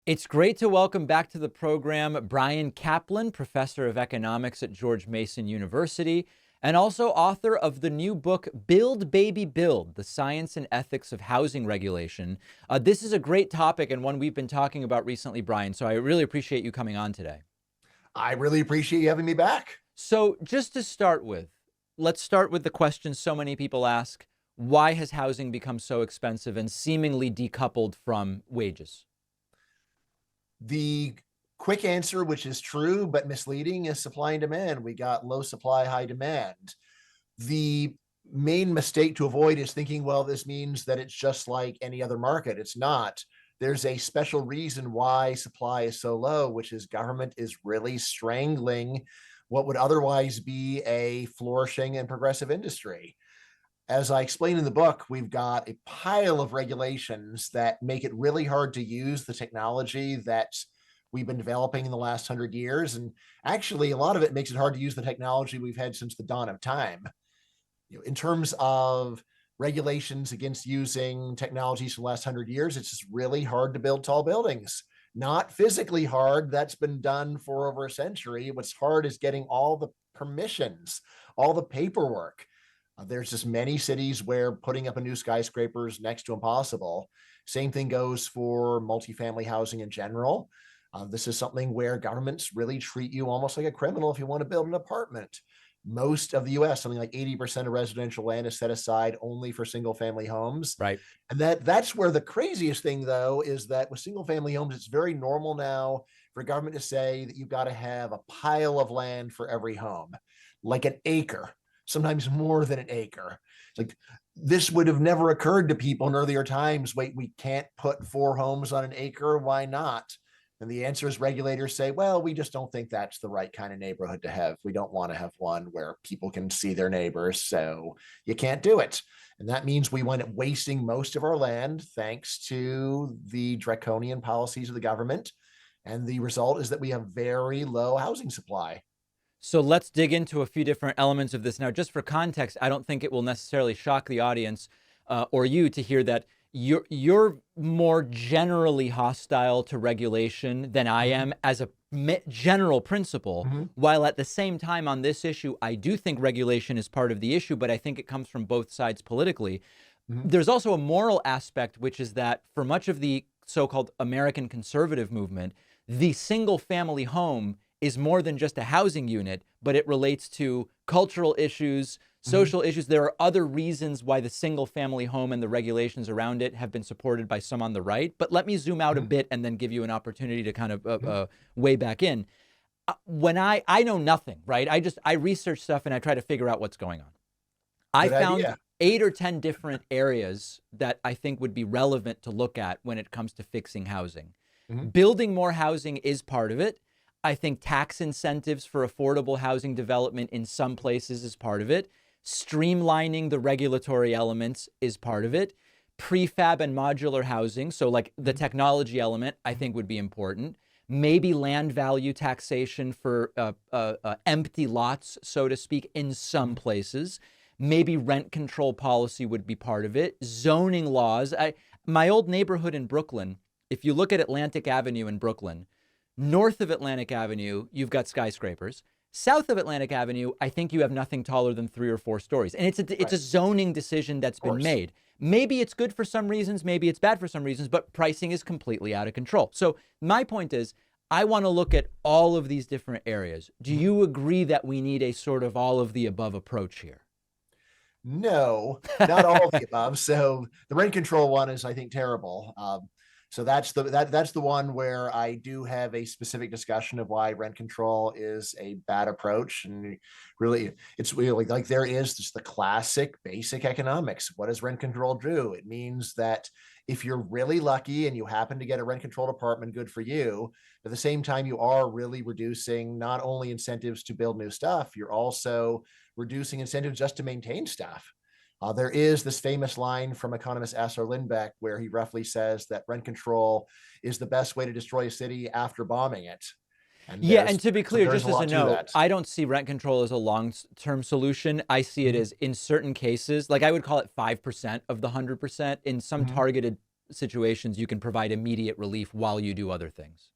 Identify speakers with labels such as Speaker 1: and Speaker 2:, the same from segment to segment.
Speaker 1: It's great to welcome back to the program Bryan Caplan, professor of economics at George Mason University, and also author of the new book, Build, Baby, Build, The Science and Ethics of Housing Regulation. This is a great topic and one we've been talking about recently, Bryan, so I really appreciate you coming on today.
Speaker 2: I really appreciate you having me back.
Speaker 1: So just to start with, let's start with the question so many people ask: why has housing become so expensive and seemingly decoupled from wages?
Speaker 2: The quick answer, which is true but misleading, is supply and demand. We got low supply, high demand. The main mistake to avoid is thinking, well, this means that it's just like any other market. It's not. There's a special reason why supply is so low, which is government is really strangling what would otherwise be a flourishing and progressive industry. As I explain in the book, we've got a pile of regulations that make it really hard to use the technology that we've been developing in the last 100 years. And actually, a lot of it makes it hard to use the technology we've had since the dawn of time. In terms of regulations against using technologies for the last 100 years, it's just really hard to build tall buildings. Not physically hard, that's been done for over a century. What's hard is getting all the permissions, all the paperwork. There's just many cities where putting up a new skyscraper is next to impossible. Same thing goes for multifamily housing in general. This is something where governments really treat you almost like a criminal if you want to build an apartment. Most of the US, something like 80% of residential land is set aside only for single family homes.
Speaker 1: Right.
Speaker 2: And that's where the craziest thing, though, is that with single family homes, it's very normal now for government to say that you've got to have a pile of land for every home, like an acre, sometimes more than an acre. It's like this would have never occurred to people in earlier times. Wait, we can't put 4 homes on an acre. Why not? And the answer is regulators say, well, we just don't think that's the right kind of neighborhood to have. We don't want to have one where people can see their neighbors. So you can't do it. And that means we wind up wasting most of our land thanks to the draconian policies of the government. And the result is that we have very low housing supply.
Speaker 1: So let's dig into a few different elements of this. Now, just for context, I don't think it will necessarily shock the audience or you to hear that you're more generally hostile to regulation than I am as a general principle.
Speaker 2: Mm-hmm.
Speaker 1: While at the same time on this issue, I do think regulation is part of the issue, but I think it comes from both sides politically.
Speaker 2: Mm-hmm.
Speaker 1: There's also a moral aspect, which is that for much of the so-called American conservative movement, the single family home is more than just a housing unit, but it relates to cultural issues, social issues. There are other reasons why the single family home and the regulations around it have been supported by some on the right. But let me zoom out a bit and then give you an opportunity to kind of weigh back in. When I know nothing, right? I research stuff and I try to figure out what's going on. I
Speaker 2: Good
Speaker 1: found
Speaker 2: idea.
Speaker 1: 8 or 10 different areas that I think would be relevant to look at when it comes to fixing housing.
Speaker 2: Mm-hmm.
Speaker 1: Building more housing is part of it. I think tax incentives for affordable housing development in some places is part of it. Streamlining the regulatory elements is part of it. Prefab and modular housing, so like the technology element, I think would be important. Maybe land value taxation for empty lots, so to speak, in some places. Maybe rent control policy would be part of it. Zoning laws. My old neighborhood in Brooklyn, if you look at Atlantic Avenue in Brooklyn, north of Atlantic Avenue, you've got skyscrapers. South of Atlantic Avenue, I think you have nothing taller than 3 or 4 stories. And it's a zoning decision that's
Speaker 2: Of
Speaker 1: been
Speaker 2: course.
Speaker 1: made. Maybe it's good for some reasons, maybe it's bad for some reasons, but pricing is completely out of control. So my point is, I want to look at all of these different areas. Do you agree that we need a sort of all of the above approach here?
Speaker 2: No, not all of the above. So the rent control one is, I think, terrible. So that's the one where I do have a specific discussion of why rent control is a bad approach. And really, it's really like there is just the classic basic economics. What does rent control do? It means that if you're really lucky and you happen to get a rent controlled apartment, good for you. At the same time, you are really reducing not only incentives to build new stuff, you're also reducing incentives just to maintain stuff. There is this famous line from economist Assar Lindbeck where he roughly says that rent control is the best way to destroy a city after bombing it. And
Speaker 1: Yeah, and to be clear,
Speaker 2: there's
Speaker 1: just
Speaker 2: a
Speaker 1: as a
Speaker 2: lot to
Speaker 1: note,
Speaker 2: that.
Speaker 1: I don't see rent control as a long-term solution. I see it
Speaker 2: Mm-hmm.
Speaker 1: as in certain cases, like I would call it 5% of the 100% in some
Speaker 2: Mm-hmm.
Speaker 1: targeted situations, you can provide immediate relief while you do other things.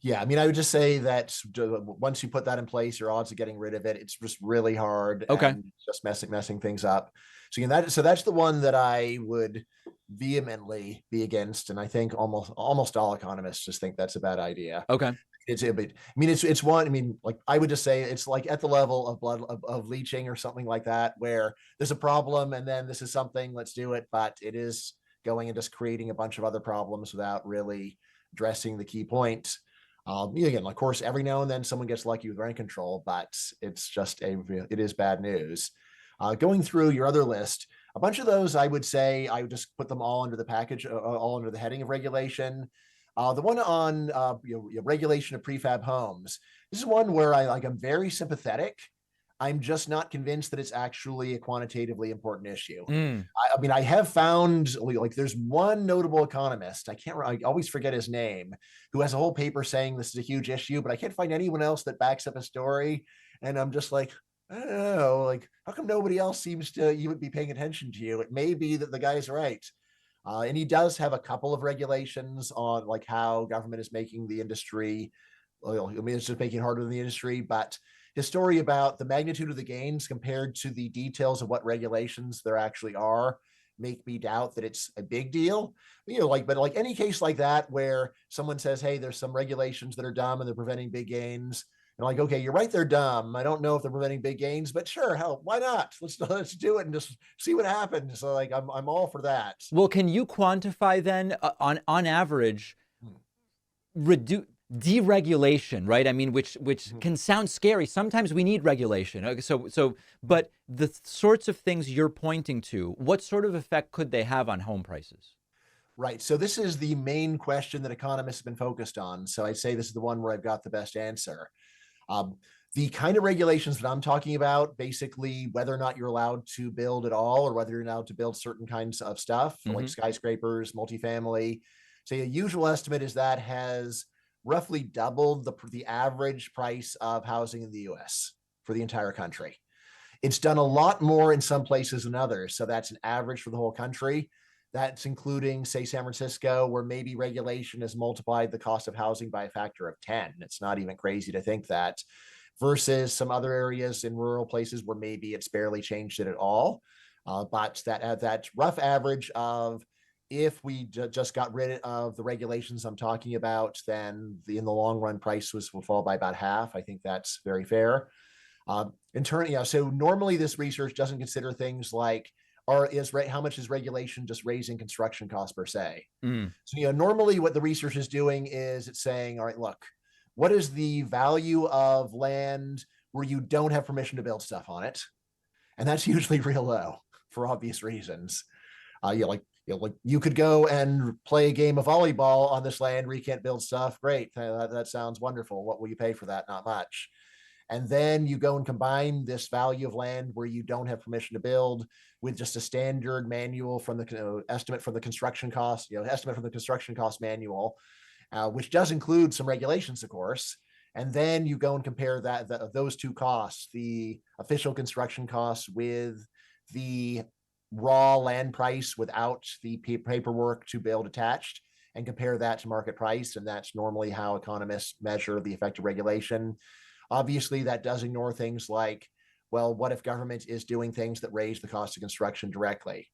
Speaker 2: Yeah, I mean, I would just say that once you put that in place, your odds of getting rid of it, it's just really hard
Speaker 1: Okay.
Speaker 2: and just messing things up. So again, that's the one that I would vehemently be against, and I think almost all economists just think that's a bad idea.
Speaker 1: Okay.
Speaker 2: It's one. I mean, like I would just say it's like at the level of blood of leaching or something like that, where there's a problem and then this is something, let's do it, but it is going and just creating a bunch of other problems without really addressing the key point. Again, of course, every now and then someone gets lucky with rent control, but it is bad news. Going through your other list, a bunch of those, I would say, I would just put them all under the package, all under the heading of regulation. The one on regulation of prefab homes. This is one where I'm very sympathetic. I'm just not convinced that it's actually a quantitatively important issue.
Speaker 1: Mm.
Speaker 2: I mean, I have found like there's one notable economist, I always forget his name, who has a whole paper saying this is a huge issue, but I can't find anyone else that backs up a story. And I'm just like, I don't know, like, how come nobody else seems to even be paying attention to you? It may be that the guy's right. And he does have a couple of regulations on like how government is making the industry. I mean, it's just making it harder than the industry, but his story about the magnitude of the gains compared to the details of what regulations there actually are make me doubt that it's a big deal. But like any case like that where someone says, hey, there's some regulations that are dumb and they're preventing big gains. And like, okay, you're right, they're dumb. I don't know if they're preventing big gains, but sure, hell, why not? Let's do it and just see what happens. So like I'm all for that.
Speaker 1: Well, can you quantify then on average reduce deregulation, right? I mean, which can sound scary. Sometimes we need regulation. Okay, but the sorts of things you're pointing to, what sort of effect could they have on home prices?
Speaker 2: Right. So this is the main question that economists have been focused on. So I'd say this is the one where I've got the best answer. The kind of regulations that I'm talking about, basically whether or not you're allowed to build at all or whether you're allowed to build certain kinds of stuff, like skyscrapers, multifamily. So a usual estimate is that has roughly doubled the average price of housing in the US for the entire country. It's done a lot more in some places than others. So that's an average for the whole country. That's including, say, San Francisco, where maybe regulation has multiplied the cost of housing by a factor of 10. It's not even crazy to think that, versus some other areas in rural places where maybe it's barely changed it at all. But that rough average of, if we just got rid of the regulations I'm talking about, then in the long run, prices will fall by about half. I think that's very fair. So normally this research doesn't consider things like, how much is regulation just raising construction costs per se? So, normally what the research is doing is it's saying, all right, look, what is the value of land where you don't have permission to build stuff on it? And that's usually real low for obvious reasons. You could go and play a game of volleyball on this land where you can't build stuff. Great. That sounds wonderful. What will you pay for that? Not much. And then you go and combine this value of land where you don't have permission to build with just a standard manual from the estimate from the construction cost, estimate from the construction cost manual, which does include some regulations, of course. And then you go and compare those two costs, the official construction costs with the raw land price without the paperwork to build attached, and compare that to market price. And that's normally how economists measure the effect of regulation. Obviously, that does ignore things like, well, what if government is doing things that raise the cost of construction directly?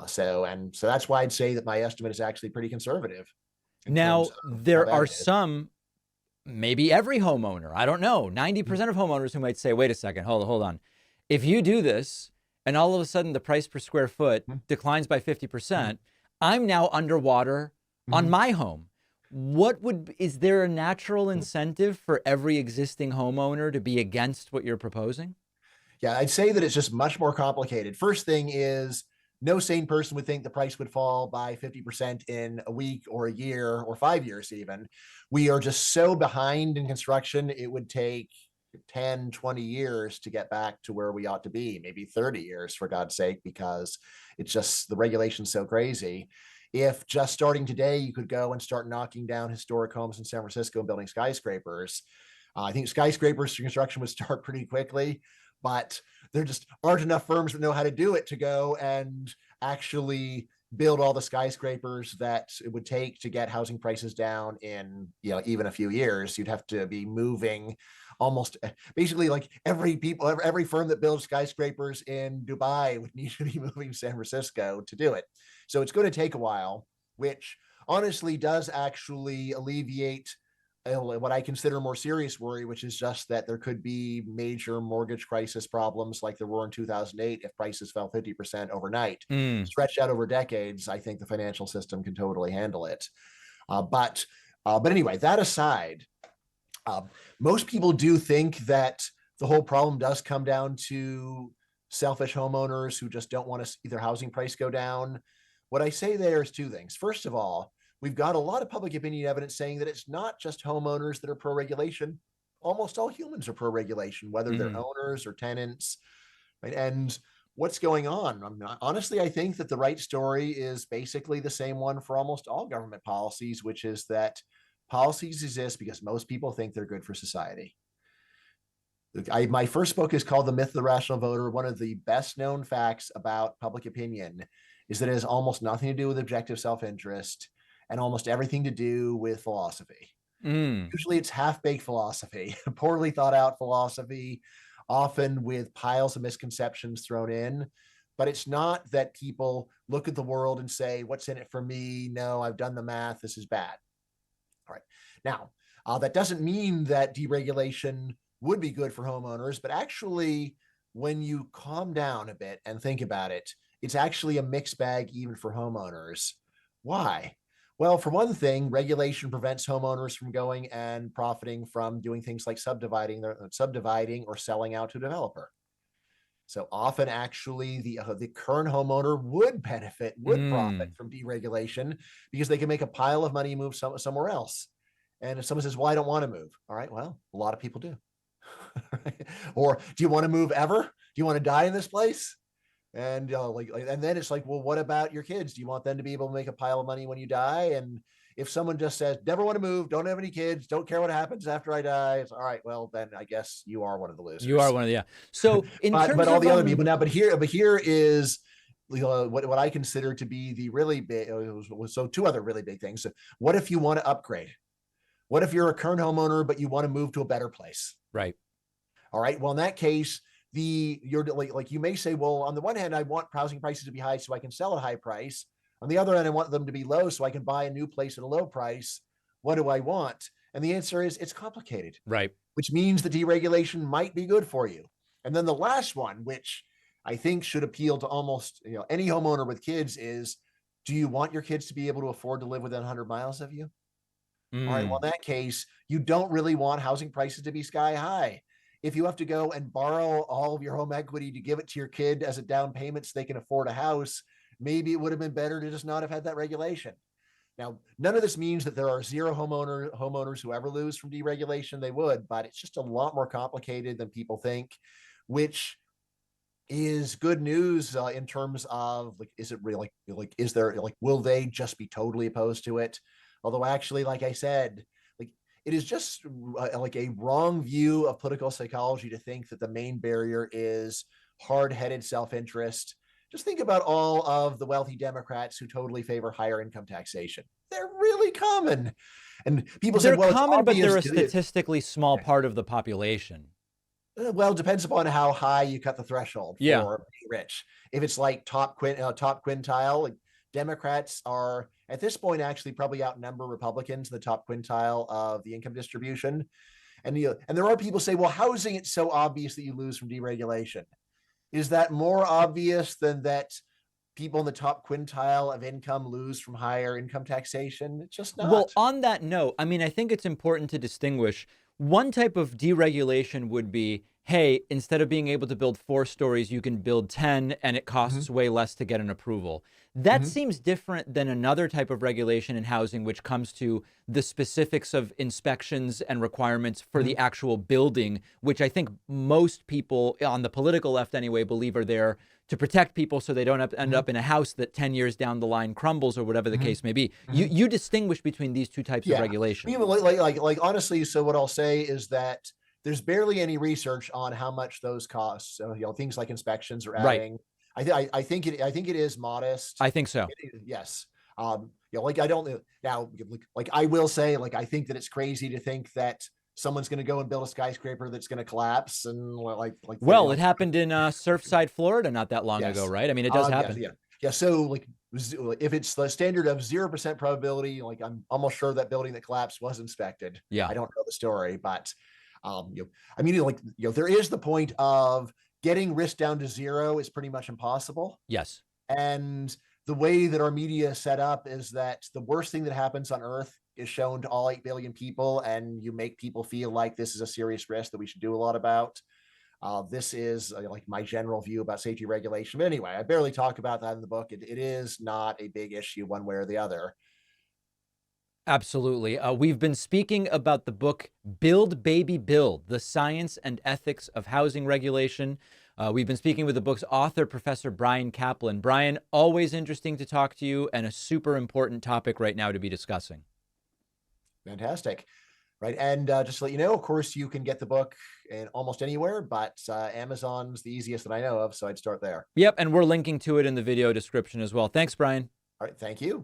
Speaker 2: So that's why I'd say that my estimate is actually pretty conservative.
Speaker 1: Now, there are some, maybe every homeowner, I don't know, 90% of homeowners who might say, wait a second, hold on. If you do this and all of a sudden the price per square foot declines by 50%, I'm now underwater on my home. Is there a natural incentive for every existing homeowner to be against what you're proposing?
Speaker 2: Yeah, I'd say that it's just much more complicated. First thing is, no sane person would think the price would fall by 50% in a week or a year or 5 years even. We are just so behind in construction, it would take 10, 20 years to get back to where we ought to be, maybe 30 years, for God's sake, because it's just, the regulation's so crazy. If just starting today, you could go and start knocking down historic homes in San Francisco and building skyscrapers. I think skyscrapers construction would start pretty quickly, but there just aren't enough firms that know how to do it to go and actually build all the skyscrapers that it would take to get housing prices down in, even a few years. You'd have to be moving almost basically like every firm that builds skyscrapers in Dubai would need to be moving to San Francisco to do it. So it's going to take a while, which honestly does actually alleviate what I consider more serious worry, which is just that there could be major mortgage crisis problems like there were in 2008 if prices fell 50% overnight.
Speaker 1: Mm.
Speaker 2: Stretched out over decades, I think the financial system can totally handle it. But anyway, that aside, most people do think that the whole problem does come down to selfish homeowners who just don't want to see their housing price go down. What I say there is two things. First of all, we've got a lot of public opinion evidence saying that it's not just homeowners that are pro-regulation. Almost all humans are pro-regulation, whether they're owners or tenants. Right? And what's going on? Honestly, I think that the right story is basically the same one for almost all government policies, which is that policies exist because most people think they're good for society. My first book is called The Myth of the Rational Voter. One of the best known facts about public opinion is that it has almost nothing to do with objective self-interest and almost everything to do with philosophy. Usually it's half-baked philosophy, poorly thought out philosophy, often with piles of misconceptions thrown in. But it's not that people look at the world and say, what's in it for me? No, I've done the math. This is bad. All right. Now, that doesn't mean that deregulation would be good for homeowners, but actually, when you calm down a bit and think about it, it's actually a mixed bag even for homeowners. Why? Well, for one thing, regulation prevents homeowners from going and profiting from doing things like subdividing or selling out to a developer. So often, actually, the current homeowner would profit from deregulation because they can make a pile of money and move somewhere else. And if someone says, well, I don't want to move. All right, well, a lot of people do. Or do you want to move ever? Do you want to die in this place? And and then it's like, well, what about your kids? Do you want them to be able to make a pile of money when you die? And if someone just says, never want to move, don't have any kids, don't care what happens after I die, it's all right. Well, then I guess you are one of the losers.
Speaker 1: You are one of the, yeah. So in terms
Speaker 2: but all
Speaker 1: of
Speaker 2: the other people now, but here is what I consider to be the really big. So two other really big things. So what if you want to upgrade? What if you're a current homeowner, but you want to move to a better place?
Speaker 1: Right.
Speaker 2: All right. Well, in that case, you're like you may say, well, on the one hand, I want housing prices to be high so I can sell at a high price. On the other hand, I want them to be low so I can buy a new place at a low price. What do I want? And the answer is it's complicated.
Speaker 1: Right.
Speaker 2: Which means the deregulation might be good for you. And then the last one, which I think should appeal to almost any homeowner with kids, is do you want your kids to be able to afford to live within 100 miles of you? All right. Well, in that case, you don't really want housing prices to be sky high. If you have to go and borrow all of your home equity to give it to your kid as a down payment so they can afford a house, maybe it would have been better to just not have had that regulation. Now, none of this means that there are zero homeowners who ever lose from deregulation. They would, but it's just a lot more complicated than people think, which is good news in terms of is it really is there will they just be totally opposed to it? Although actually, like I said, it is just a wrong view of political psychology to think that the main barrier is hard-headed self-interest. Just think about all of the wealthy Democrats who totally favor higher income taxation. They're really common. And people say, well,
Speaker 1: common,
Speaker 2: it's
Speaker 1: but they're a statistically small part of the population.
Speaker 2: Well, it depends upon how high you cut the threshold for being rich. If it's like top quintile, like Democrats are at this point actually probably outnumber Republicans in the top quintile of the income distribution. And and there are people say, well, housing, it's so obvious that you lose from deregulation. Is that more obvious than that people in the top quintile of income lose from higher income taxation? It's just not.
Speaker 1: Well, on that note, I mean, I think it's important to distinguish. One type of deregulation would be, hey, instead of being able to build 4 stories, you can build 10 and it costs way less to get an approval. That seems different than another type of regulation in housing, which comes to the specifics of inspections and requirements for the actual building, which I think most people on the political left anyway believe are there to protect people so they don't end up in a house that 10 years down the line crumbles or whatever the case may be. You distinguish between these two types of regulation.
Speaker 2: Like honestly, so what I'll say is that there's barely any research on how much those costs. Things like inspections are adding. I think it is modest.
Speaker 1: I think so.
Speaker 2: Yes. Like I don't now, like I will say, like I think that it's crazy to think that someone's going to go and build a skyscraper that's going to collapse and
Speaker 1: Well, it happened in Surfside, Florida, not that long ago,
Speaker 2: yes,
Speaker 1: right? I mean, it does happen.
Speaker 2: yeah. So like if it's the standard of 0% probability, like I'm almost sure that building that collapsed was inspected.
Speaker 1: Yeah.
Speaker 2: I don't know the story, but I mean, like there is the point of getting risk down to zero is pretty much impossible.
Speaker 1: Yes.
Speaker 2: And the way that our media is set up is that the worst thing that happens on Earth is shown to all 8 billion people, and you make people feel like this is a serious risk that we should do a lot about. This is like my general view about safety regulation. But anyway, I barely talk about that in the book. It is not a big issue one way or the other.
Speaker 1: Absolutely. We've been speaking about the book Build, Baby, Build, The Science and Ethics of Housing Regulation. We've been speaking with the book's author, Professor Bryan Caplan. Bryan, always interesting to talk to you and a super important topic right now to be discussing.
Speaker 2: Fantastic. Right. And just to let you know, of course, you can get the book in almost anywhere, but Amazon's the easiest that I know of. So I'd start there.
Speaker 1: Yep. And we're linking to it in the video description as well. Thanks, Bryan.
Speaker 2: All right. Thank you.